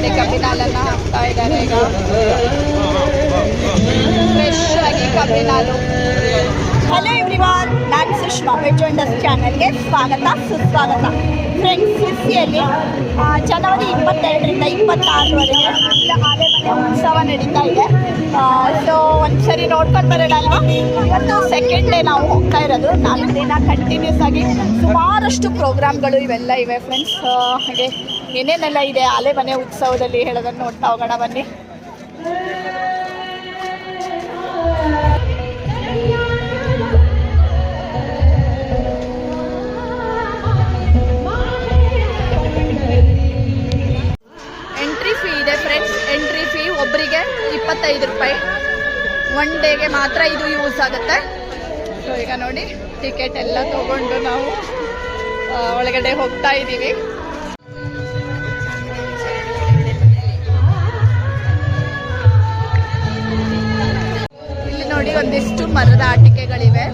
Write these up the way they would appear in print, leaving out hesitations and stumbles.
ಕಡೆ ಕಬ್ಬಿನ ಹಾಲನ್ನ ಹಾಕ್ತಾ ಇದ್ದಾರೆ ಈಗ. ಫ್ರೆಶ್ ಆಗಿ ಕಬ್ಬಿನ ಹಾಲು. ಹಲೋ ಎವ್ರಿವಾನ್, ನಾನು ಸುಷ್ಮಾ. ವೆಜ್ ವಂಡರ್ಸ್ ಚಾನಲ್ಗೆ ಸ್ವಾಗತ ಸುಸ್ವಾಗತ. ಫ್ರೆಂಡ್ಸ್, ಸಿರ್ಸಿಯಲ್ಲಿ ಜನವರಿ 22ರಿಂದ 26ರವರೆಗೆ ಆಲೆಮನೆ ಉತ್ಸವ ನಡೀತಾ ಇದೆ. ಸೊ ಒಂದ್ಸರಿ ನೋಡ್ಕೊಂಡು ಬರೋಣ ಅಲ್ವಾ. ಇವತ್ತು ಸೆಕೆಂಡ್ ಡೇ ನಾವು ಹೋಗ್ತಾ ಇರೋದು. 4 ದಿನ ಕಂಟಿನ್ಯೂಸ್ ಆಗಿ ಸುಮಾರಷ್ಟು ಪ್ರೋಗ್ರಾಮ್ಗಳು ಇವೆಲ್ಲ ಇವೆ ಫ್ರೆಂಡ್ಸ್. ಹಾಗೆ ಏನೇನೆಲ್ಲ ಇದೆ ಆಲೆಮನೆ ಉತ್ಸವದಲ್ಲಿ ಹೇಳೋದನ್ನು ನೋಡ್ತಾ ಹೋಗೋಣ ಬನ್ನಿ. ಎಂಟ್ರಿ ಫೀ ಇದೆ ಫ್ರೆಂಡ್ಸ್. ಎಂಟ್ರಿ ಫೀ ಒಬ್ಬರಿಗೆ 25 ರೂಪಾಯಿ. 1 ಡೇಗೆ ಮಾತ್ರ ಇದು ಯೂಸ್ ಆಗುತ್ತೆ. ಸೊ ಈಗ ನೋಡಿ, ಟಿಕೆಟ್ ಎಲ್ಲ ತಗೊಂಡು ನಾವು ಒಳಗಡೆ ಹೋಗ್ತಾ ಇದ್ದೀವಿ. ಇಲ್ಲಿ ನೋಡಿ ಒಂದಿಷ್ಟು ಮರದ ಆಟಿಕೆಗಳಿವೆ.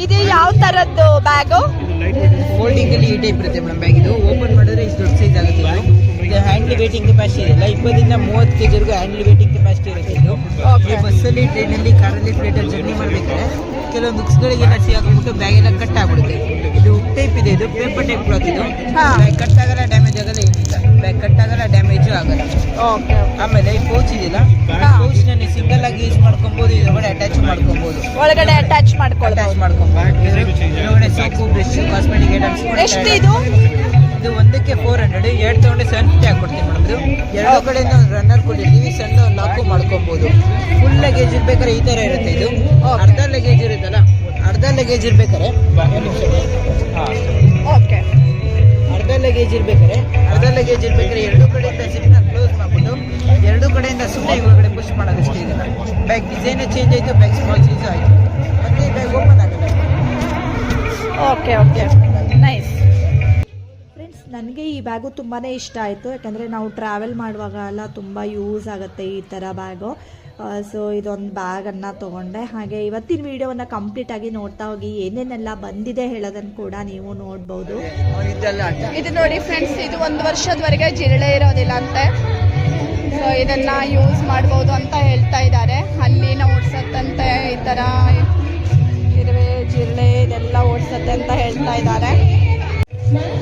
ಇದು ಯಾವ ತರದ್ದು ಬ್ಯಾಗು? ಫೋಲ್ಡಿಂಗ್ ಅಲ್ಲಿ ಈ ಟೈಪ್ ಇರುತ್ತೆ ಮೇಡಮ್ ಬ್ಯಾಗ್. ಇದು ಓಪನ್ ಮಾಡಿದ್ರೆ ಇಷ್ಟು ದೊಡ್ಡ ಸೈಜ್ ಆಗುತ್ತೆ. ಇದು ಹ್ಯಾಂಡ್ಲಿ ವೇಟಿಂಗ್ ಕೆಪಾಸಿಟಿ ಇಲ್ಲ. 20ರಿಂದ 30 kg ಹ್ಯಾಂಡ್ಲಿ ವೇಟಿಂಗ್ ಕೆಪಾಸಿಟಿ ಇರುತ್ತೆ. ಇದು ಬಸ್ಸಲ್ಲಿ, ಟ್ರೈನಲ್ಲಿ, ಕಾರಲ್ಲಿ, ಫ್ಲೈಟಲ್ಲಿ ಜರ್ನಿ ಮಾಡಬೇಕಾದ್ರೆ ಕೆಲವೊಂದು ಬುಕ್ಸ್ಗಳಿಗೆಲ್ಲ ಸಿಗಾಕ್ಬಿಟ್ಟು ಬ್ಯಾಗ್ ಎಲ್ಲ ಕಟ್ ಆಗ್ಬಿಡುತ್ತೆ. ಇದು ಟೈಪ್ ಇದೆ. ಇದು ಪೇಪರ್ ಟೈಪ್ ಕ್ಲಾತ್. ಇದು ಬ್ಯಾಗ್ ಕಟ್ ಆಗಲ್ಲ, ಡ್ಯಾಮೇಜ್ ಆಗಲ್ಲ, ಏನಿಲ್ಲ. ಬ್ಯಾಗ್ ಕಟ್ ಆಗಲ್ಲ, ಡ್ಯಾಮೇಜು ಆಗಲ್ಲ. ಆಮೇಲೆ ಈ ಪೌಚ್ ಇದೆಯಲ್ಲ, ಪೌಚ್ ನ ಸಿಂಗಲ್ ಆಗಿ ಯೂಸ್ ಮಾಡ್ಕೊಬಹುದು. ಇದರೊಳಗಡೆ ಅಟ್ಯಾಚ್ ಮಾಡ್ಕೊಬಹುದು. ಒಳಗಡೆ ಅಟ್ಯಾಚ್ ಮಾಡ್ಕೊಬಹುದು. ಇದರೊಳಗಡೆ ಸೋಪು, ಬ್ರಷ್, ಕಾಸ್ಮೆಟಿಕ್ ಐಟಮ್ಸ್. ಎಷ್ಟು ಇದು? ಇದು ಒಂದಕ್ಕೆ 400. 2 ತಗೊಂಡೆ 750 ಹಾಕೊಡ್ತೀವಿ ಮೇಡಮ್. ಇದು 2 ಕಡೆಯಿಂದ ಒಂದು ರನ್ನರ್ ಕೊಟ್ಟಿದ್ದೀವಿ. ಸಣ್ಣ ಒಂದು ಲಾಕು ಮಾಡ್ಕೊಬಹುದು. ಫುಲ್ ಲಗೇಜ್ ಇರ್ಬೇಕಾದ್ರೆ ಈ ತರ ಇರುತ್ತೆ. ಇದು ಅರ್ಧ ಲಗೇಜ್ ಇರುತ್ತಲ್ಲ, ಅರ್ಧ ಲಗೇಜ್ ಇರ್ಬೇಕಾದ್ರೆ ಅರ್ಧ ಲಗೇಜ್ ಇರ್ಬೇಕಾದ್ರೆ 2 ಕಡೆಯಿಂದ ಜಿಪ್ನ ಕ್ಲೋಸ್ ಮಾಡ್ಬಿಟ್ಟು 2 ಕಡೆಯಿಂದ ಸುಮ್ಮನೆ ಒಳಗಡೆ ಪುಷ್ ಮಾಡೋದಷ್ಟೇ. ಇದನ್ನ ಬ್ಯಾಗ್ ಡಿಸೈನ್ ಚೇಂಜ್ ಆಯಿತು, ಬ್ಯಾಗ್ ಸ್ಮಾಲ್ ಸೈಜ್ ಆಯಿತು, ಮತ್ತೆ ಈ ಬ್ಯಾಗ್ ಓಪನ್ ಆಗುತ್ತೆ. Okay nice. ಫ್ರೆಂಡ್ಸ್, ನನಗೆ ಈ ಬ್ಯಾಗು ತುಂಬಾ ಇಷ್ಟ ಆಯಿತು. ಯಾಕಂದರೆ ನಾವು ಟ್ರಾವೆಲ್ ಮಾಡುವಾಗ ಎಲ್ಲ ತುಂಬ ಯೂಸ್ ಆಗುತ್ತೆ ಈ ಥರ ಬ್ಯಾಗು. ಸೊ ಇದೊಂದು ಬ್ಯಾಗನ್ನು ತೊಗೊಂಡೆ. ಹಾಗೆ ಇವತ್ತಿನ ವಿಡಿಯೋವನ್ನು ಕಂಪ್ಲೀಟಾಗಿ ನೋಡ್ತಾ ಹೋಗಿ. ಏನೇನೆಲ್ಲ ಬಂದಿದೆ ಹೇಳೋದನ್ನು ಕೂಡ ನೀವು ನೋಡ್ಬೋದು. ಇದು ನೋಡಿ ಫ್ರೆಂಡ್ಸ್, ಇದು 1 ವರ್ಷದವರೆಗೆ ಜಿರಳೆ ಇರೋದಿಲ್ಲ ಅಂತೆ. ಸೊ ಇದನ್ನು ಯೂಸ್ ಮಾಡ್ಬೋದು ಅಂತ ಹೇಳ್ತಾ ಇದ್ದಾರೆ. ಅಲ್ಲಿನ ಓಡಿಸತ್ತಂತೆ, ಈ ಥರ ಇರುವೆ, ಜಿರಳೆ ಇದೆಲ್ಲ ಓಡಿಸತ್ತೆ ಅಂತ ಹೇಳ್ತಾ ಇದ್ದಾರೆ.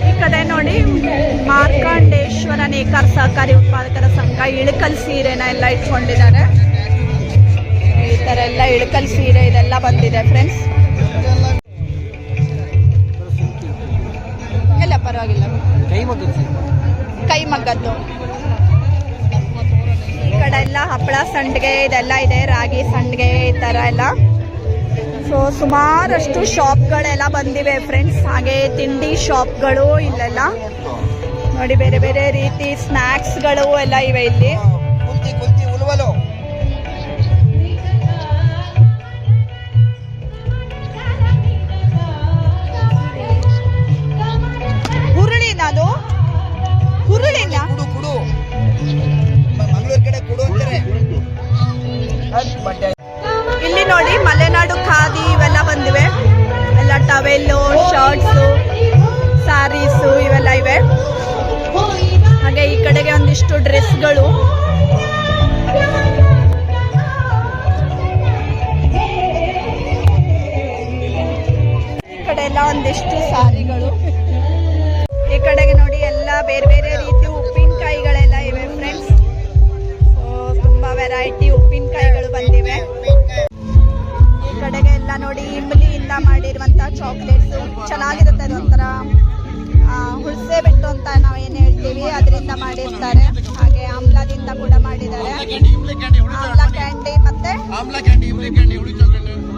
ಈ ಕಡೆ ನೋಡಿ, ಮಾರ್ಕಾಂಡೇಶ್ವರ ನೇಕಾರ ಸಹಕಾರಿ ಉತ್ಪಾದಕರ ಸಂಘ ಇಳಕಲ್ ಸೀರೆನ ಎಲ್ಲ ಇಟ್ಕೊಂಡಿದ್ದಾರೆ. ಈ ಥರ ಎಲ್ಲ ಇಳಕಲ್ ಸೀರೆ ಇದೆಲ್ಲ ಬಂದಿದೆ ಫ್ರೆಂಡ್ಸ್. ಎಲ್ಲ ಪರವಾಗಿಲ್ಲ, ಕೈ ಮಗ್ಗದ್ದು. ಈ ಕಡೆ ಎಲ್ಲ ಹಪ್ಪಳ ಸಂಡಿಗೆ ಇದೆಲ್ಲ ಇದೆ, ರಾಗಿ ಸಂಡಿಗೆ ಈ ಥರ ಎಲ್ಲ. ಸೊ ಸುಮಾರಷ್ಟು ಶಾಪ್ಗಳೆಲ್ಲ ಬಂದಿವೆ ಫ್ರೆಂಡ್ಸ್. ಹಾಗೆ ತಿಂಡಿ ಶಾಪ್ಗಳು ಇಲ್ಲೆಲ್ಲ ನೋಡಿ, ಬೇರೆ ಬೇರೆ ರೀತಿ ಸ್ನ್ಯಾಕ್ಸ್ಗಳು ಎಲ್ಲ ಇವೆ ಇಲ್ಲಿ. ಹುರುಳಿನ, ಅದು ಹುರುಳಿನ ಇಲ್ಲಿ ನೋಡಿ, ಮಲೆನಾಡು ಖಾದಿ ಇವೆಲ್ಲ ಬಂದಿವೆ. ಎಲ್ಲ ಟವೆಲ್ಲು, ಶರ್ಟ್ಸು, ಸ್ಯಾರೀಸು ಇವೆಲ್ಲ ಇವೆ. ಹಾಗೆ ಈ ಕಡೆಗೆ ಒಂದಿಷ್ಟು ಡ್ರೆಸ್ಗಳು. ಈ ಕಡೆ ಎಲ್ಲ ಒಂದಿಷ್ಟು ಸ್ಯಾರಿಗಳು. ಈ ಕಡೆಗೆ ನೋಡಿ, ಎಲ್ಲ ಬೇರೆ ಬೇರೆ ರೀತಿ ಉಪ್ಪಿನಕಾಯಿಗಳೆಲ್ಲ ಇವೆ ಫ್ರೆಂಡ್ಸ್. ಸೊ ತುಂಬಾ ವೆರೈಟಿ ಉಪ್ಪಿನಕಾಯಿಗಳು ಬಂದಿವೆ. ಈ ಕಡೆಗೆ ಎಲ್ಲ ನೋಡಿ, ಇಂಬಲಿಯಿಂದ ಮಾಡಿರುವಂತ ಚಾಕ್ಲೇಟ್ಸ್ ಚೆನ್ನಾಗಿರುತ್ತೆ. ಅದೊಂಥರ ಹುಣಸೆ ಬೆಟ್ಟು ಅಂತ ನಾವು ಏನು ಹೇಳ್ತೀವಿ, ಅದರಿಂದ ಮಾಡಿರ್ತಾರೆ. ಹಾಗೆ ಆಮ್ಲದಿಂದ ಕೂಡ ಮಾಡಿದ್ದಾರೆ. ಆಮ್ಲ ಕ್ಯಾಂಡಿ ಮತ್ತೆ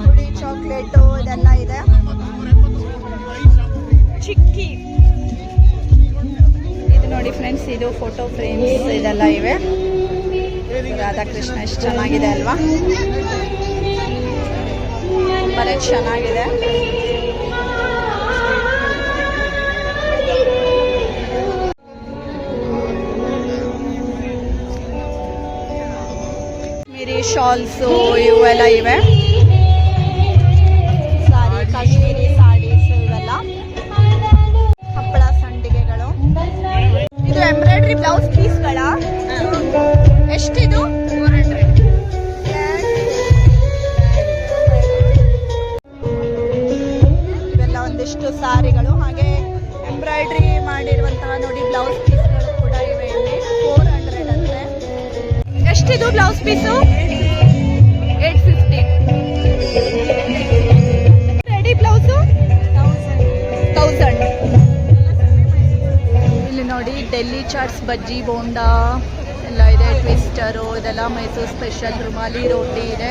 ಹುಳಿ ಚಾಕ್ಲೇಟು ಇದೆಲ್ಲ ಇದೆ. ಚಿಕ್ಕಿ ಇದು ನೋಡಿ ಫ್ರೆಂಡ್ಸ್, ಇದು ಫೋಟೋ ಫ್ರೇಮ್ಸ್ ಇದೆಲ್ಲ ಇವೆ. ರಾಧಾಕೃಷ್ಣ ಎಷ್ಟು ಚೆನ್ನಾಗಿದೆ ಅಲ್ವಾ, ತುಂಬಾ ಚೆನ್ನಾಗಿದೆ. ಶಾಲ್ಸು ಇವೆಲ್ಲ ಇವೆ. ಸಾರಿ, ಕಾಶ್ಮೀರಿ ಸಾರೀಸ್ ಇವೆಲ್ಲ, ಹಪ್ಪಳ ಸಂಡಿಗೆಗಳು. ಇದು ಎಂಬ್ರಾಯ್ಡ್ರಿ ಬ್ಲೌಸ್ ಪೀಸ್ಗಳ ಎಷ್ಟಿದು? 400. ಇವೆಲ್ಲ ಒಂದಿಷ್ಟು ಸಾರಿಗಳು, ಹಾಗೆ ಎಂಬ್ರಾಯ್ಡ್ರಿ ಮಾಡಿರುವಂತಹ ನೋಡಿ ಬ್ಲೌಸ್ ಪೀಸ್ಗಳು ಕೂಡ ಇವೆ ಇಲ್ಲಿ. 400 ಅಂತೆ. ಎಷ್ಟಿದು ಬ್ಲೌಸ್ ಪೀಸು? 850. Ready blouse 1000. ಇಲ್ಲಿ ನೋಡಿ ಡೆಲ್ಲಿ ಚಾಟ್ಸ್, ಬಜ್ಜಿ ಬೋಂಡಾ ಎಲ್ಲ ಇದೆ, ಟ್ವಿಸ್ಟರು ಇದೆಲ್ಲ ಮೈಸೂರು ಸ್ಪೆಷಲ್, ರುಮಾಲಿ ರೋಟಿ ಇದೆ.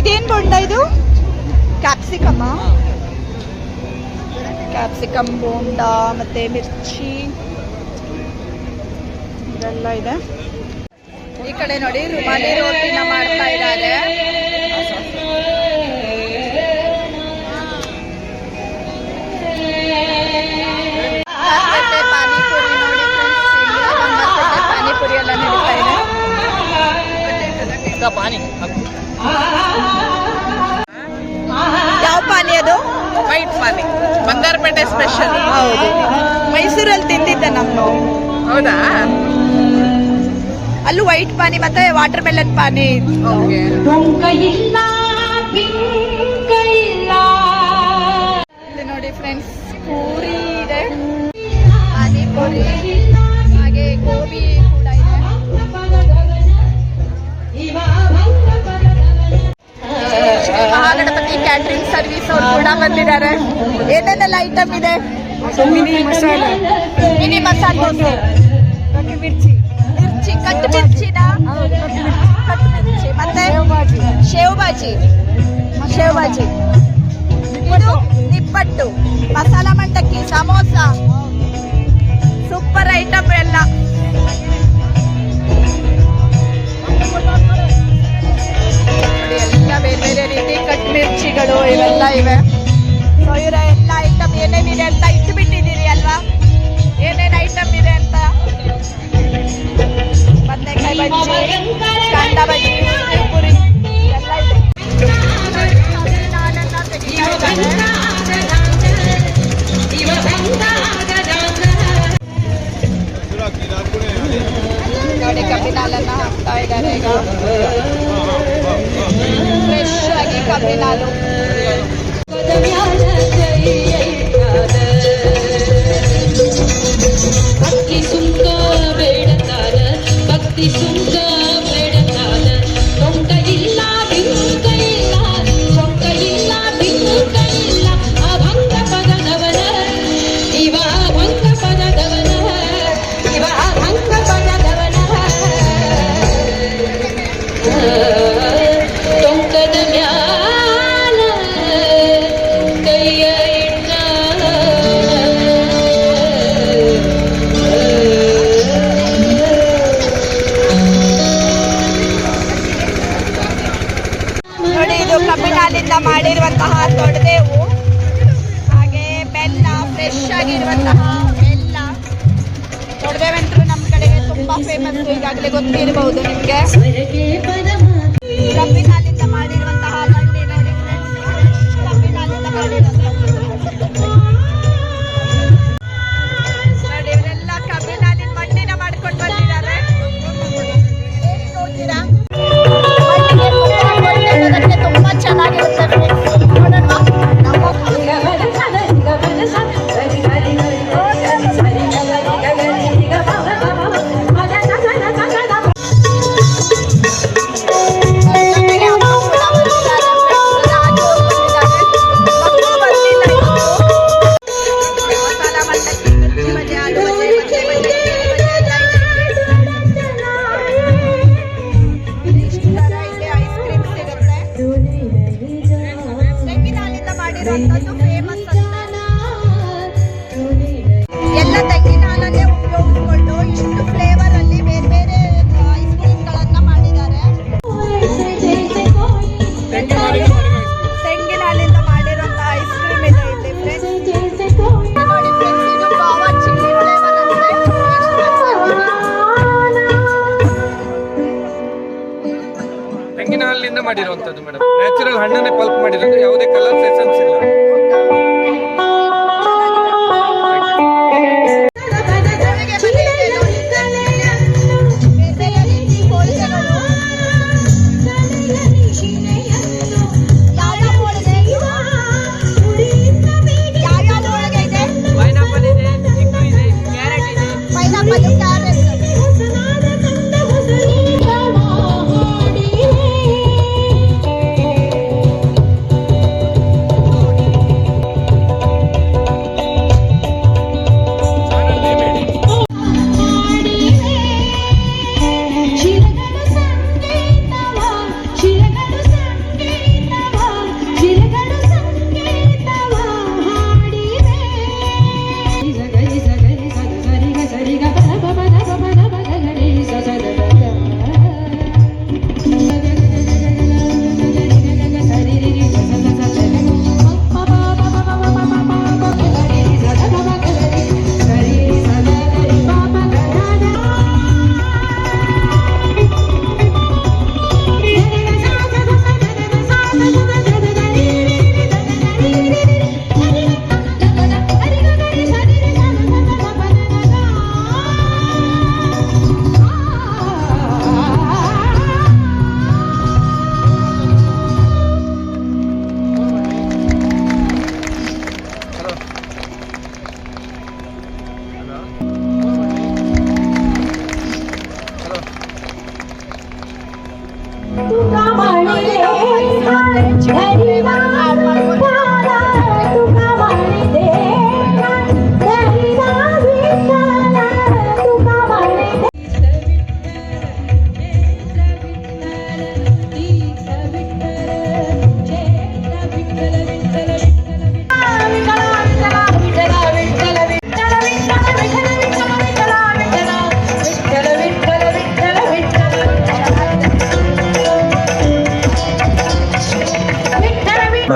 ಇದೇನು ಬೋಂಡ ಇದು? ಕ್ಯಾಪ್ಸಿಕಮ್, ಕ್ಯಾಪ್ಸಿಕಮ್ ಬೋಂಡಾ ಮತ್ತೆ ಮಿರ್ಚಿ ಇದೆಲ್ಲ ಇದೆ. ಈ ಕಡೆ ನೋಡಿ ರುಮಾಲಿ ರೋಟಿನ ಮಾಡ್ತಾ ಇದ್ದಾರೆ. ಪಾನಿಪುರಿ ನೋಡಿ ಪಾನಿಪುರಿ ಎಲ್ಲ ನಡೀತಾ ಇದೆ. ಯಾವ ಪಾನಿ ಅದು? ವೈಟ್ ಪಾನಿ, ಬಂಗಾರಪೇಟೆ ಸ್ಪೆಷಲ್. ಹೌದು, ಮೈಸೂರಲ್ಲಿ ತಿಂದಿದ್ದೆ ನಾನು. ಹೌದಾ? ಅಲ್ಲೂ ವೈಟ್ ಪಾನಿ ಮತ್ತೆ ವಾಟರ್ ಮೆಲನ್ ಪಾನಿ. ಇಲ್ಲಿ ನೋಡಿ ಫ್ರೆಂಡ್ಸ್, ಪೂರಿ ಇದೆ, ಪಾನಿಪುರಿ, ಹಾಗೆ ಗೋಬಿ ಕೂಡ ಇದೆ. ಮಹಾಗಣಪತಿ ಕ್ಯಾಟ್ರಿಂಗ್ ಸರ್ವಿಸ್ ಅವರು ಕೂಡ ಬಂದಿದ್ದಾರೆ. ಏನೇನೆಲ್ಲ ಐಟಮ್ ಇದೆ? ಮಿನಿ ಮಸಾಲೆ ದೋಸೆ, ಮಿರ್ಚಿ, ಕಟ್ಟು ಮಿರ್ಚಿನ ಕಟ್ಟು ಮಿರ್ಚಿ, ಮತ್ತೆ ಶೇವ್ ಬಾಜಿ, ಇದು ನಿಪ್ಪಟ್ಟು, ಮಸಾಲ ಮಂಡಕ್ಕಿ, ಸಮೋಸ, ಸೂಪರ್ ಐಟಮ್ ಎಲ್ಲ. ಎಲ್ಲ ಬೇರೆ ಬೇರೆ ರೀತಿ ಕಟ್ ಮಿರ್ಚಿಗಳು ಇವೆಲ್ಲ ಇವೆ. ಸೊ ಇವರ ಎಲ್ಲ ಐಟಮ್ ಏನೇನಿದೆ ಅಂತ ಇಟ್ಟು ಬಿಟ್ಟಿದ್ದೀರಿ ಅಲ್ವಾ, ಏನೇನು ಐಟಮ್ ಇದೆ ಅಂತ. ಬದನೆಕಾಯಿ ಬಜ್ಜಿ, ಕಾಂಡ ಬಜ್ಜಿ, ಪುರಿ ಎಲ್ಲ ಇದೆ. ನೋಡಿ ಕಬ್ಬಿನಾಲನ್ನ ಹಾಕ್ತಾ ಇದ್ದಾರೆ ಈಗ. ಫ್ರೆಶ್ ಆಗಿ ಕಬ್ಬಿನಾಲು. ಭಕ್ತಿ ಸುಂಕ ಬೇಡತಾರ, ಭಕ್ತಿ ಸುಂಕ ಬೇಡತಾರ. ಸೊಂಕ ಇಲ್ಲ ಬಿಂಕ ಇಲ್ಲ, ಸೊಂಕ ಇಲ್ಲ ಬಿಂಕ ಇಲ್ಲ. ಅಭಂಗ ಪದದವನ ಇವ, ಭಂಗ ಪದದವನ ಇವ, ಭಂಗ ಪದದವನ. ಸೊಂಕದ ಮ್ಯಾಲ ಕೈಯ ಇಟ್ಟ ನೋಡಿ, ಇದು ಕಬ್ಬಿನಾಲಿಂದ ಮಾಡಿರುವಂತಹ ತೊಡೆದೇವು, ಹಾಗೆ ಬೆಲ್ಲ, ಫ್ರೆಶ್ ಆಗಿರುವಂತಹ ಬೆಲ್ಲ. ತೊಡೆದೇವಂತರೂ ನಮ್ಮ ಕಡೆಗೆ ತುಂಬಾ ಫೇಮಸ್, ಈಗಾಗಲೇ ಗೊತ್ತಿರಬಹುದು ನಿಮಗೆ. ಕಬ್ಬಿನಾಲಿಂದ ಮಾಡಿರುವಂತಹ ಬಂಡಿ ನೋಡಿ ಫ್ರೆಂಡ್ಸ್, ಕಬ್ಬಿನಾಲಿಂದ ಮಾಡಿರುವಂತಹ ನೋಡಿ, ಇವರೆಲ್ಲ ಕಬ್ಬಿನಾಲಿನ ಬಂಡಿನ ಮಾಡ್ಕೊಂಡು ಬಂದಿದ್ದಾರೆ. ನೋಡ್ತೀರಾ, ಬಂಡಿಗೆ ಕುತ್ಕೊಳ್ಳೋದಕ್ಕೆ ತುಂಬಾ ಚೆನ್ನಾಗಿರುತ್ತೆ ಫ್ರೆಂಡ್ಸ್. ನೋಡೋಣ ನಾವು ಮಾಡಿರುವಂತದ್ದು ಮೇಡಮ್. ನ್ಯಾಚುರಲ್ ಹಣ್ಣನ್ನೇ ಪಲ್ಪ್ ಮಾಡಿರೋದು, ಯಾವುದೇ ಕಲರ್ಸ್ ಎಸೆನ್ಸ್ ಇಲ್ಲ.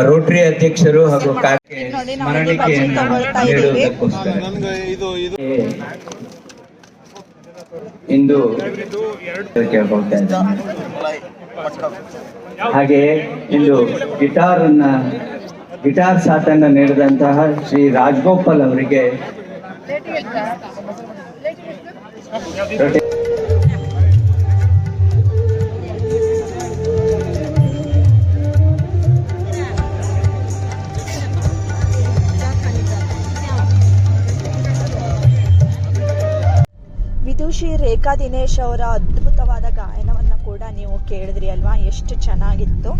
ರೋಟರಿ ಅಧ್ಯಕ್ಷರು ಹಾಗೂ ಕಾಕೆ ಸ್ಮರಣಿಕೆಯನ್ನು ನೀಡುವುದಕ್ಕೋಸ್ಕರ ಇಂದು ಕೇಳ್ಕೊಳ್ತಾ ಇದ್ದೇನೆ. ಹಾಗೆಯೇ ಇಂದು ಗಿಟಾರ್ ಸಾಥನ್ನು ನೀಡಿದಂತಹ ಶ್ರೀ ರಾಜಗೋಪಾಲ್ ಅವರಿಗೆ ವಿದುಷಿ ರೇಖಾ ದಿನೇಶ್ ಅವರ ಅದ್ಭುತವಾದ ಗಾಯನವನ್ನು ಕೂಡ ನೀವು ಕೇಳಿದ್ರಿ ಅಲ್ವಾ, ಎಷ್ಟು ಚೆನ್ನಾಗಿತ್ತು.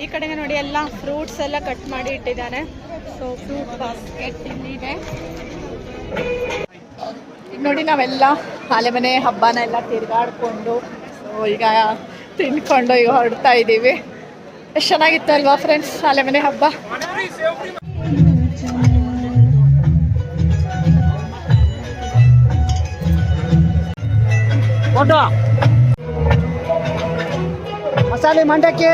ಈ ಕಡೆಗೆ ನೋಡಿ ಎಲ್ಲ ಫ್ರೂಟ್ಸ್ ಎಲ್ಲ ಕಟ್ ಮಾಡಿ ಇಟ್ಟಿದ್ದಾರೆ. ಸೊ ಫ್ರೂಟ್ ಬಾಸ್ಕೆಟ್ ಇಲ್ಲಿದೆ ನೋಡಿ. ನಾವೆಲ್ಲ ಆಲೆಮನೆ ಹಬ್ಬನ ಎಲ್ಲ ತಿರುಗಾಡ್ಕೊಂಡು ಸೊ ಈಗ ತಿನ್ಕೊಂಡು ಈಗ ಹೊರಡ್ತಾ ಇದ್ದೀವಿ. ಎಷ್ಟು ಚೆನ್ನಾಗಿತ್ತು ಅಲ್ವಾ ಫ್ರೆಂಡ್ಸ್ ಆಲೆಮನೆ ಹಬ್ಬ. ಮಸಾಲೆ ಮಂಡಕ್ಕಿ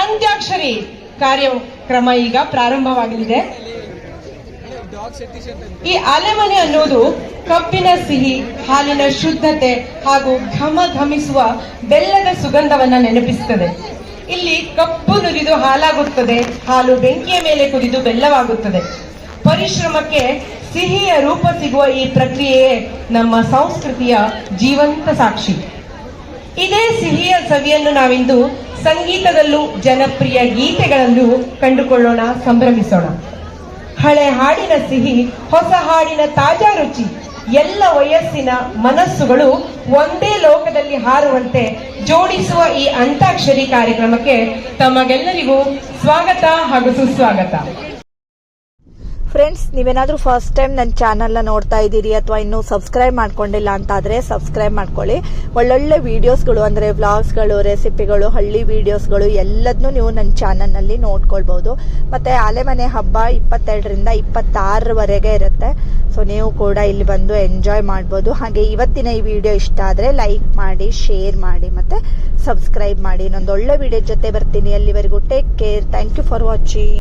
ಅಂತ್ಯಾಕ್ಷರಿ ಕಾರ್ಯಕ್ರಮ ಈಗ ಪ್ರಾರಂಭವಾಗಲಿದೆ. ಈ ಆಲೆಮನೆ ಅನ್ನೋದು ಕಬ್ಬಿನ ಸಿಹಿ, ಹಾಲಿನ ಶುದ್ಧತೆ ಹಾಗೂ ಘಮ ಘಮಿಸುವ ಬೆಲ್ಲದ ಸುಗಂಧವನ್ನ ನೆನಪಿಸುತ್ತದೆ. ಇಲ್ಲಿ ಕಬ್ಬು ನುರಿದು ಹಾಲಾಗುತ್ತದೆ, ಹಾಲು ಬೆಂಕಿಯ ಮೇಲೆ ಕುದಿದು ಬೆಲ್ಲವಾಗುತ್ತದೆ. ಪರಿಶ್ರಮಕ್ಕೆ ಸಿಹಿಯ ರೂಪ ಸಿಗುವ ಈ ಪ್ರಕ್ರಿಯೆಯೇ ನಮ್ಮ ಸಂಸ್ಕೃತಿಯ ಜೀವಂತ ಸಾಕ್ಷಿ. ಇದೇ ಸಿಹಿಯ ಸವಿಯನ್ನು ನಾವಿಂದು ಸಂಗೀತದಲ್ಲೂ ಜನಪ್ರಿಯ ಗೀತೆಗಳಲ್ಲೂ ಕಂಡುಕೊಳ್ಳೋಣ, ಸಂಭ್ರಮಿಸೋಣ. ಹಳೆ ಹಾಡಿನ ಸಿಹಿ, ಹೊಸ ಹಾಡಿನ ತಾಜಾ ರುಚಿ, ಎಲ್ಲ ವಯಸ್ಸಿನ ಮನಸ್ಸುಗಳು ಒಂದೇ ಲೋಕದಲ್ಲಿ ಹಾರುವಂತೆ ಜೋಡಿಸುವ ಈ ಅಂತ್ಯಾಕ್ಷರಿ ಕಾರ್ಯಕ್ರಮಕ್ಕೆ ತಮಗೆಲ್ಲರಿಗೂ ಸ್ವಾಗತ ಹಾಗೂ ಸುಸ್ವಾಗತ. ಫ್ರೆಂಡ್ಸ್, ನೀವೇನಾದರೂ ಫಸ್ಟ್ ಟೈಮ್ ನನ್ನ ಚಾನಲ್ನ ನೋಡ್ತಾ ಇದ್ದೀರಿ ಅಥವಾ ಇನ್ನೂ ಸಬ್ಸ್ಕ್ರೈಬ್ ಮಾಡ್ಕೊಂಡಿಲ್ಲ ಅಂತಾದರೆ ಸಬ್ಸ್ಕ್ರೈಬ್ ಮಾಡ್ಕೊಳ್ಳಿ. ಒಳ್ಳೊಳ್ಳೆ ವೀಡಿಯೋಸ್ಗಳು ಅಂದರೆ ವ್ಲಾಗ್ಸ್ಗಳು, ರೆಸಿಪಿಗಳು, ಹಳ್ಳಿ ವೀಡಿಯೋಸ್ಗಳು ಎಲ್ಲದನ್ನೂ ನೀವು ನನ್ನ ಚಾನಲ್ನಲ್ಲಿ ನೋಡ್ಕೊಳ್ಬೋದು. ಮತ್ತು ಆಲೆಮನೆ ಹಬ್ಬ 22ರಿಂದ 26ರವರೆಗೆ ಇರುತ್ತೆ. ಸೊ ನೀವು ಕೂಡ ಇಲ್ಲಿ ಬಂದು ಎಂಜಾಯ್ ಮಾಡ್ಬೋದು. ಹಾಗೆ ಇವತ್ತಿನ ಈ ವಿಡಿಯೋ ಇಷ್ಟ ಆದರೆ ಲೈಕ್ ಮಾಡಿ, ಶೇರ್ ಮಾಡಿ ಮತ್ತು ಸಬ್ಸ್ಕ್ರೈಬ್ ಮಾಡಿ. ಇನ್ನೊಂದು ಒಳ್ಳೆ ವಿಡಿಯೋ ಜೊತೆ ಬರ್ತೀನಿ. ಅಲ್ಲಿವರೆಗೂ take care. Thank you for watching.